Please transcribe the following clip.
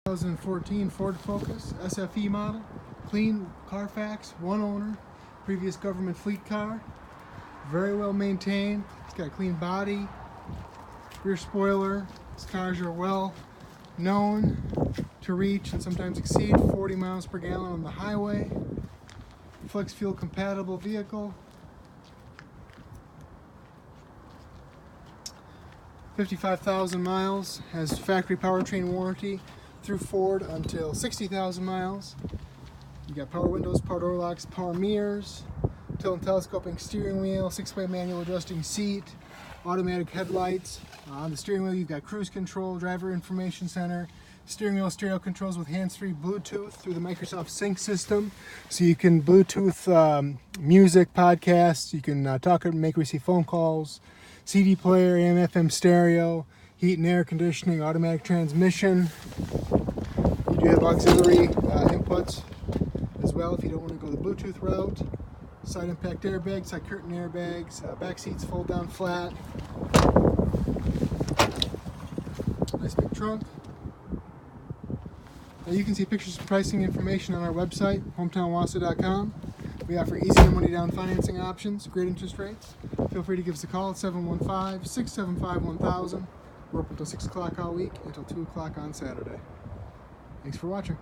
2014 Ford Focus SFE model, clean Carfax, one owner, previous government fleet car, very well maintained. It's got a clean body, rear spoiler. These cars are well known to reach and sometimes exceed 40 miles per gallon on the highway. Flex fuel compatible vehicle. 55,000 miles, has factory powertrain warranty through Ford until 60,000 miles. You got power windows, power door locks, power mirrors, tilt and telescoping steering wheel, 6-way manual adjusting seat, automatic headlights. On the steering wheel you've got cruise control, driver information center, steering wheel stereo controls with hands-free Bluetooth through the Microsoft Sync system. So you can Bluetooth music, podcasts, you can talk and make receive phone calls, CD player, AM, FM stereo, heat and air conditioning, automatic transmission. You do have auxiliary inputs as well if you don't want to go the Bluetooth route. Side impact airbags, side curtain airbags, back seats fold down flat. Nice big trunk. Now you can see pictures and pricing information on our website, hometownwausau.com. We offer easy no money down financing options, great interest rates. Feel free to give us a call at 715-675-1000. We're open until 6 o'clock all week until 2 o'clock on Saturday. Thanks for watching.